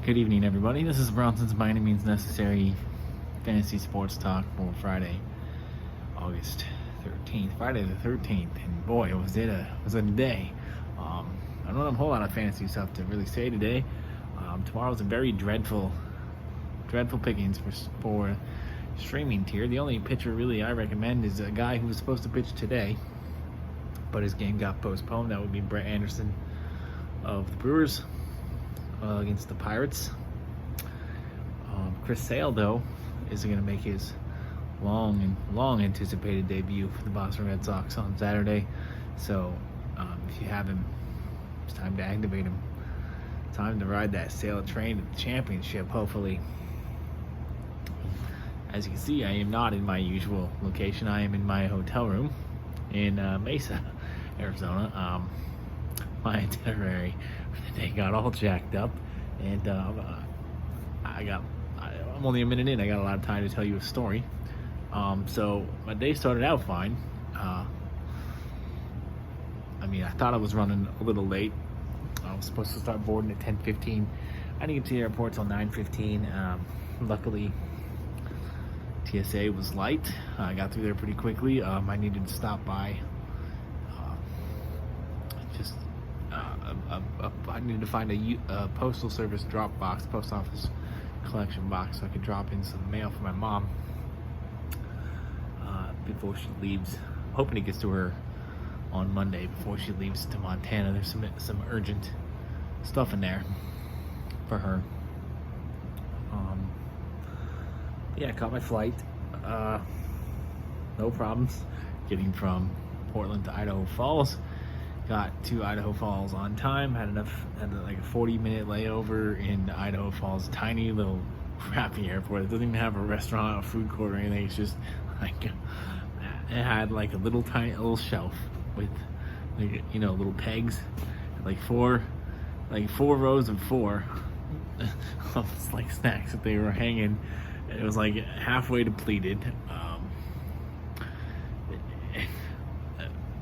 Good evening, everybody. This is Bronson's By Any Means Necessary Fantasy Sports Talk for Friday, August 13th. Friday the 13th, and boy, was it a day. I don't have a whole lot of fantasy stuff to really say today. Tomorrow's a very dreadful pickings for streaming tier. The only pitcher really I recommend is a guy who was supposed to pitch today, but his game got postponed. That would be Brett Anderson of the Brewers against the Pirates. Chris Sale, though, is going to make his long anticipated debut for the Boston Red Sox on Saturday. So if you have him, it's time to activate him. Time to ride that Sale train to the championship, hopefully. As you can see, I am not in my usual location. I am in my hotel room in Mesa, Arizona. My itinerary for the day got all jacked up, and I'm only a minute in. I got a lot of time to tell you a story. So my day started out fine. I thought I was running a little late. I was supposed to start boarding at 10:15. I didn't get to the airport till 9:15. Luckily, TSA was light. I got through there pretty quickly. I needed to stop by. I needed to find a postal service drop box, post office collection box, so I could drop in some mail for my mom before she leaves. I'm hoping it gets to her on Monday before she leaves to Montana. There's some urgent stuff in there for her. I caught my flight. No problems getting from Portland to Idaho Falls. Got to Idaho Falls on time. Had like a 40-minute layover in Idaho Falls, tiny little crappy airport. It doesn't even have a restaurant, a food court, or anything. It's just like it had like a little shelf with little pegs, like four rows of four of like snacks that they were hanging. It was like halfway depleted.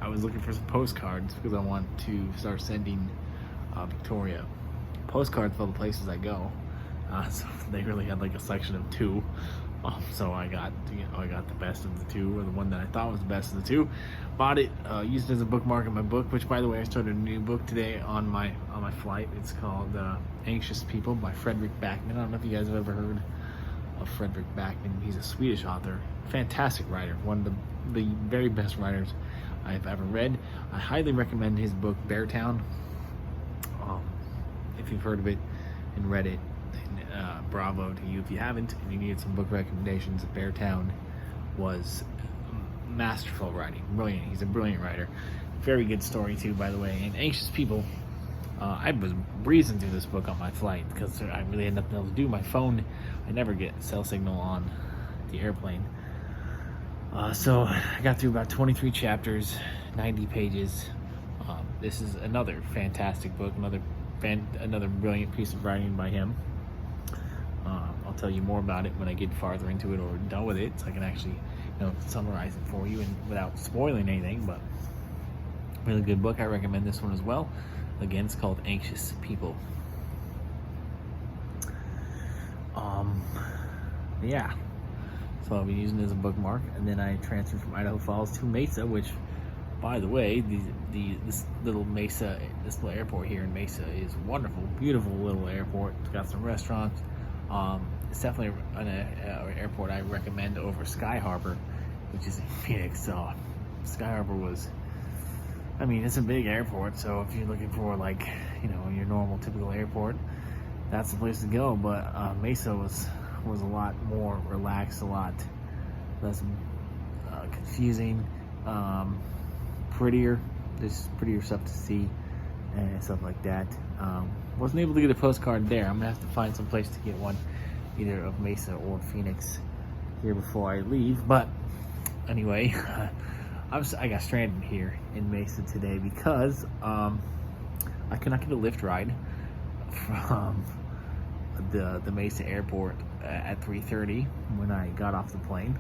I was looking for some postcards because I want to start sending Victoria postcards for the places I go. So they really had like a section of two. So I got the best of the two, or the one that I thought was the best of the two. Bought it, used it as a bookmark in my book. Which, by the way, I started a new book today on my flight. It's called Anxious People by Frederick Backman. I don't know if you guys have ever heard of Frederick Backman. He's a Swedish author, fantastic writer, one of the very best writers I've ever read. I highly recommend his book Beartown. If you've heard of it and read it, then bravo to you. If you haven't and you needed some book recommendations, Beartown was masterful writing. Brilliant. He's a brilliant writer. Very good story too, by the way. And Anxious People, I was breezing through this book on my flight because I really had nothing else to do. My phone, I never get cell signal on the airplane. So I got through about 23 chapters, 90 pages. This is another fantastic book, another brilliant piece of writing by him. I'll tell you more about it when I get farther into it or done with it, so I can actually summarize it for you and without spoiling anything. But really good book. I recommend this one as well. Again, it's called Anxious People. So I'll be using it as a bookmark, and then I transferred from Idaho Falls to Mesa, which, by the way, this little airport here in Mesa is wonderful, beautiful little airport. It's got some restaurants. It's definitely an airport I recommend over Sky Harbor, which is in Phoenix. So Sky Harbor it's a big airport, so if you're looking for your normal typical airport, that's the place to go. But Mesa was a lot more relaxed, a lot less confusing, prettier. There's prettier stuff to see and stuff like that. Wasn't able to get a postcard there. I'm gonna have to find some place to get one, either of Mesa or Phoenix here before I leave. But anyway, I got stranded here in Mesa today because I could not get a Lyft ride from the Mesa airport at 3:30 when I got off the plane.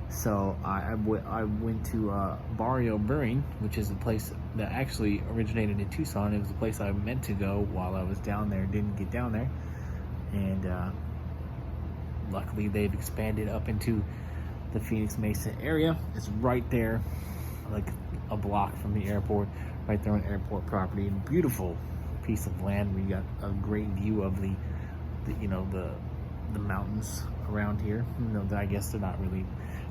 So I went to Barrio Brewing, which is a place that actually originated in Tucson. It was a place I meant to go while I was down there, didn't get down there. And luckily they've expanded up into the Phoenix Mesa area. It's right there, like a block from the airport, right there on airport property. And beautiful piece of land. We got a great view of the mountains around here. I guess they're not really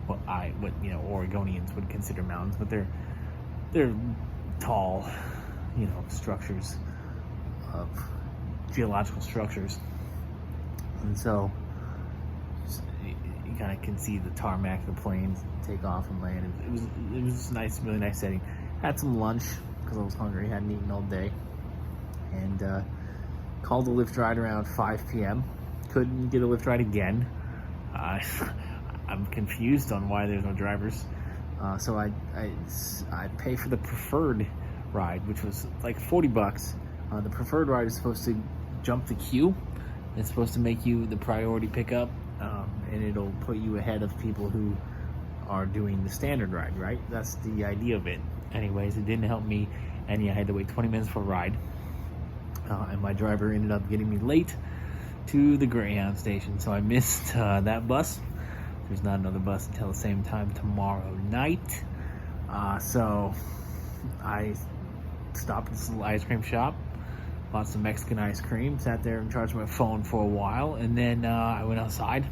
what Oregonians would consider mountains, but they're tall, structures of geological structures. And so you kind of can see the tarmac, the planes take off and land. It was just nice, really nice setting. Had some lunch because I was hungry, hadn't eaten all day, and called a Lyft ride around 5 p.m. Couldn't get a Lyft ride again. I'm confused on why there's no drivers. So I pay for the preferred ride, which was like $40. The preferred ride is supposed to jump the queue. It's supposed to make you the priority pickup, and it'll put you ahead of people who are doing the standard ride, right? That's the idea of it. Anyways, it didn't help me any. I had to wait 20 minutes for a ride, and my driver ended up getting me late to the Greyhound station, so I missed that bus. There's not another bus until the same time tomorrow night. So I stopped at this little ice cream shop, bought some Mexican ice cream, sat there and charged my phone for a while, and then I went outside,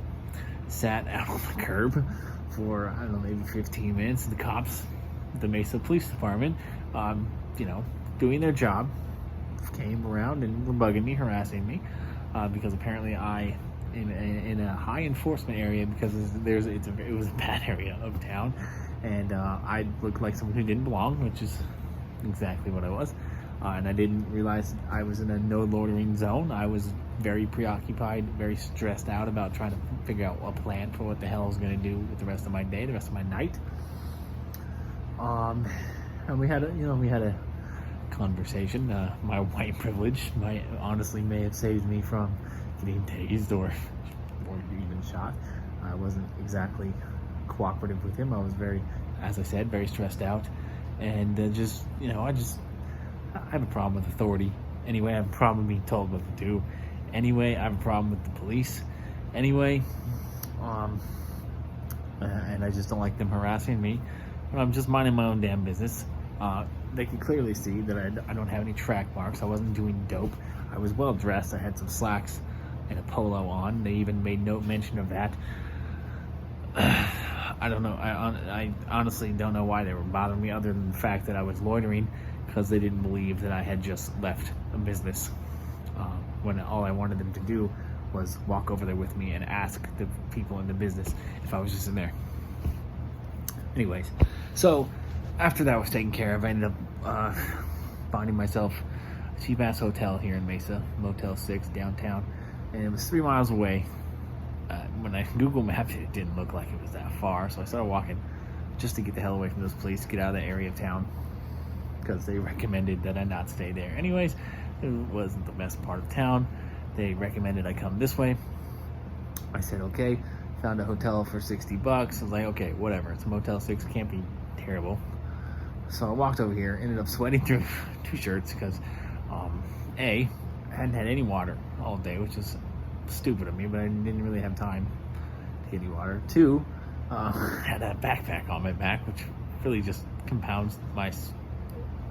sat out on the curb for, I don't know, maybe 15 minutes. The cops, the Mesa Police Department, doing their job, came around and were bugging me, harassing me, because apparently in a high enforcement area, because it was a bad area of town, and I looked like someone who didn't belong, which is exactly what I was. And I didn't realize I was in a no loitering zone. I was very preoccupied, very stressed out about trying to figure out a plan for what the hell I was going to do with the rest of my day, the rest of my night. And we had a conversation. My white privilege honestly may have saved me from getting tased or even shot. I wasn't exactly cooperative with him. I was as I said, very stressed out, and I have a problem with authority. Anyway, I have a problem being told what to do. Anyway, I have a problem with the police. Anyway, and I just don't like them harassing me. But I'm just minding my own damn business. They can clearly see that I don't have any track marks. I wasn't doing dope. I was well dressed. I had some slacks and a polo on. They even made no mention of that. I don't know. I honestly don't know why they were bothering me, other than the fact that I was loitering, because they didn't believe that I had just left a business, when all I wanted them to do was walk over there with me and ask the people in the business if I was just in there. Anyways, so after that was taken care of, I ended up finding myself a cheap-ass hotel here in Mesa, Motel 6, downtown, and it was 3 miles away. When I Google mapped it, it didn't look like it was that far, so I started walking just to get the hell away from this place, get out of the area of town, because they recommended that I not stay there. Anyways, it wasn't the best part of town. They recommended I come this way. I said okay, found a hotel for $60. I was like, okay, whatever, it's a Motel 6, can't be terrible. So I walked over here, ended up sweating through 2 shirts because I hadn't had any water all day, which is stupid of me, but I didn't really have time to get any water. 2, had a backpack on my back, which really just compounds my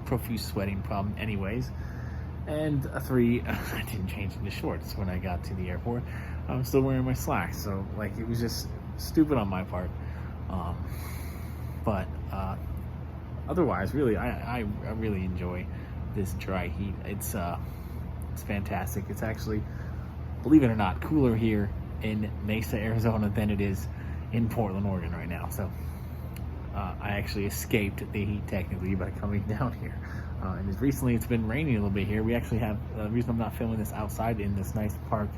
profuse sweating problem anyways. And 3, I didn't change into shorts when I got to the airport. I'm still wearing my slacks, so it was just stupid on my part. But otherwise, really, I really enjoy this dry heat. It's fantastic. It's actually, believe it or not, cooler here in Mesa, Arizona than it is in Portland, Oregon right now. So I actually escaped the heat technically by coming down here. And as recently it's been raining a little bit here. We actually have, the reason I'm not filming this outside in this nice park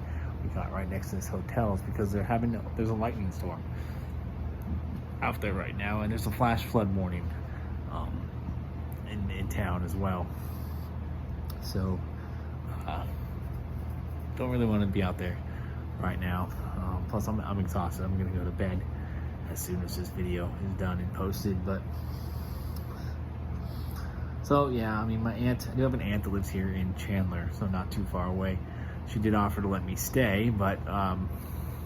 we got right next to this hotel is because there's a lightning storm out there right now, and there's a flash flood warning in town as well. So don't really want to be out there right now. Plus I'm exhausted. I'm gonna go to bed as soon as this video is done and posted. But so yeah, I mean, I do have an aunt that lives here in Chandler, so not too far away. she did offer to let me stay, but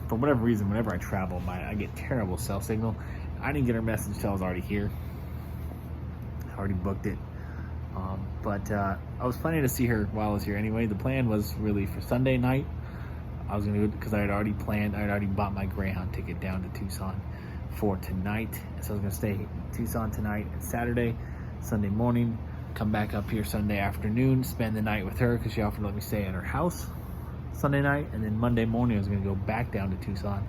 for whatever reason, whenever I travel, I get terrible cell signal. I didn't get her message until I was already here. I already booked it. But I was planning to see her while I was here anyway. The plan was really for Sunday night. I was going to do it because I had already bought my Greyhound ticket down to Tucson for tonight. So I was going to stay in Tucson tonight and Saturday, Sunday morning, come back up here Sunday afternoon, spend the night with her because she offered to let me stay at her house Sunday night. And then Monday morning I was going to go back down to Tucson,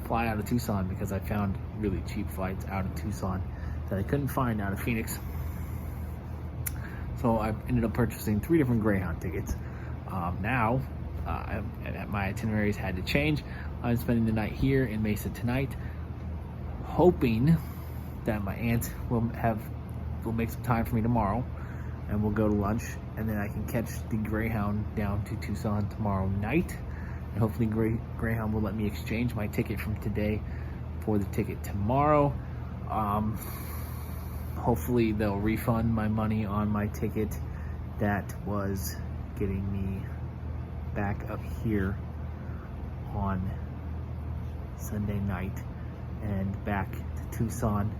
fly out of Tucson because I found really cheap flights out of Tucson that I couldn't find out of Phoenix. So I ended up purchasing 3 different Greyhound tickets. Now, my itineraries had to change. I'm spending the night here in Mesa tonight, hoping that my aunt will make some time for me tomorrow, and we'll go to lunch, and then I can catch the Greyhound down to Tucson tomorrow night. And hopefully Greyhound will let me exchange my ticket from today for the ticket tomorrow. Hopefully they'll refund my money on my ticket that was getting me back up here on Sunday night and back to Tucson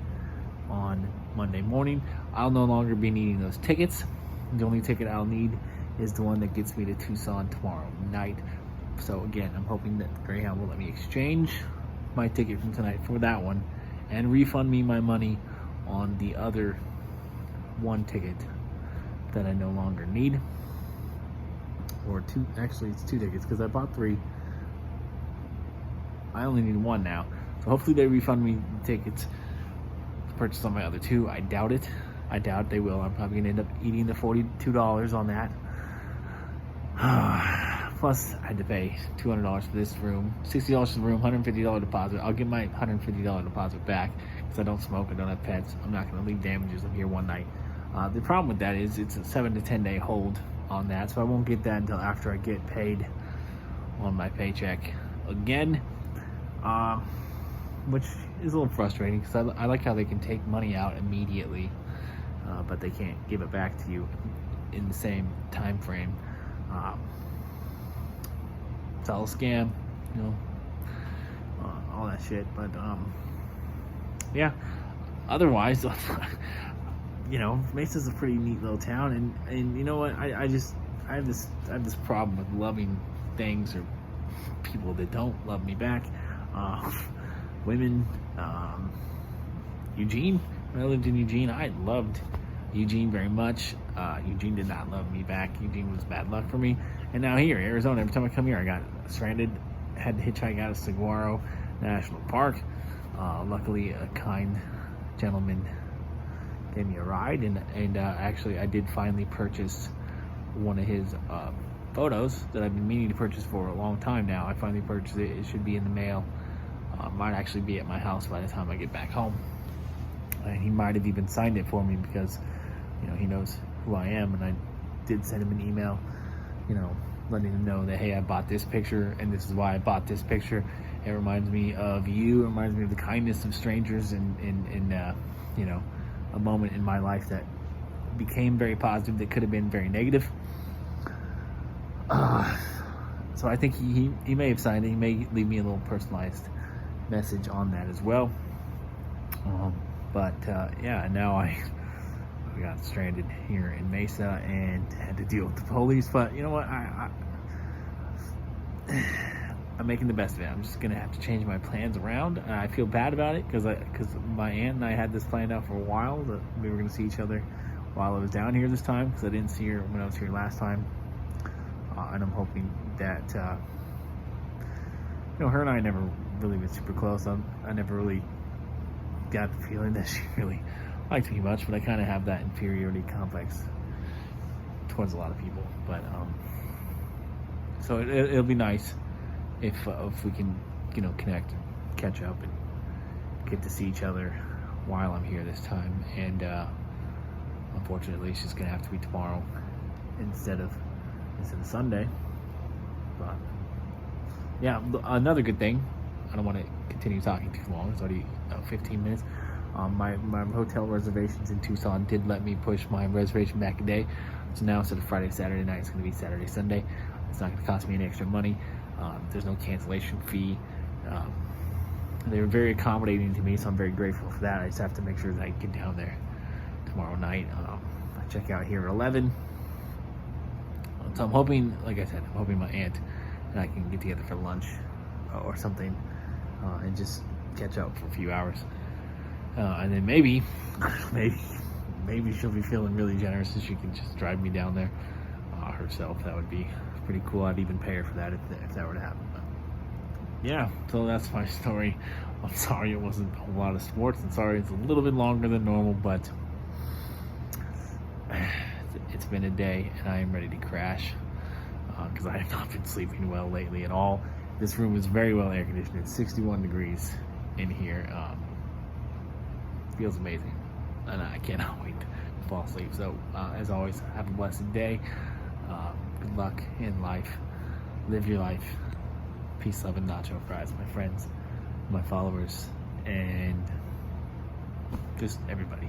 on Monday morning. I'll no longer be needing those tickets. The only ticket I'll need is the one that gets me to Tucson tomorrow night. So again, I'm hoping that Greyhound will let me exchange my ticket from tonight for that one and refund me my money on the other one ticket that I no longer need. Or 2, actually it's 2 tickets because I bought 3. I only need 1 now. So hopefully they refund me the tickets to purchase on my other 2. I doubt it. I doubt they will. I'm probably going to end up eating the $42 on that. Plus, I had to pay $200 for this room, $60 for the room, $150 deposit. I'll get my $150 deposit back because I don't smoke, I don't have pets. I'm not going to leave damages. I'm here one night. The problem with that is it's a 7 to 10 day hold on that, so I won't get that until after I get paid on my paycheck again, which is a little frustrating because I like how they can take money out immediately, but they can't give it back to you in the same time frame. It's all a scam, you know, all that shit. But yeah, otherwise, you know, Mesa's a pretty neat little town, and you know what? I have this problem with loving things or people that don't love me back. Women, Eugene. When I lived in Eugene, I loved Eugene very much. Eugene did not love me back. Eugene was bad luck for me. And now here, Arizona, every time I come here, I got stranded, had to hitchhike out of Saguaro National Park. Luckily, a kind gentleman gave me a ride, and actually, I did finally purchase one of his photos that I've been meaning to purchase for a long time now. I finally purchased it. It should be in the mail. Might actually be at my house by the time I get back home. And he might have even signed it for me because, you know, he knows who I am, and I did send him an email, you know, letting him know that, hey, I bought this picture and this is why I bought this picture. It reminds me of you. It reminds me of the kindness of strangers and you know, a moment in my life that became very positive that could have been very negative. So I think he may have signed it. He may leave me a little personalized message on that as well. But yeah, now I got stranded here in Mesa and had to deal with the police. But you know what? I'm making the best of it. I'm just gonna have to change my plans around. I feel bad about it because my aunt and I had this planned out for a while that we were gonna see each other while I was down here this time because I didn't see her when I was here last time. And I'm hoping that you know, her and I never really been super close. I never really got the feeling that she really liked me much, but I kind of have that inferiority complex towards a lot of people. But so it'll be nice if we can, you know, connect and catch up and get to see each other while I'm here this time. And unfortunately, it's just gonna have to be tomorrow instead of Sunday. But yeah, another good thing, I don't want to continue talking too long, it's already 15 minutes. My hotel reservations in Tucson did let me push my reservation back a day, so now instead of Friday, Saturday night, it's going to be Saturday, Sunday. It's not going to cost me any extra money. There's no cancellation fee. They were very accommodating to me, so I'm very grateful for that. I just have to make sure that I get down there tomorrow night. I check out here at 11. So I'm hoping, like I said, I'm hoping my aunt and I can get together for lunch or something and just catch up for a few hours. And then maybe she'll be feeling really generous and she can just drive me down there herself. That would be pretty cool. I'd even pay her for that if that were to happen. But yeah, so that's my story. I'm sorry it wasn't a whole lot of sports. I'm sorry it's a little bit longer than normal, but it's been a day and I am ready to crash because I have not been sleeping well lately at all. This room is very well air conditioned. It's 61 degrees in here. Feels amazing, and I cannot wait to fall asleep. So as always, have a blessed day. Good luck in life. Live your life. Peace, love, and nacho fries, my friends, my followers, and just everybody.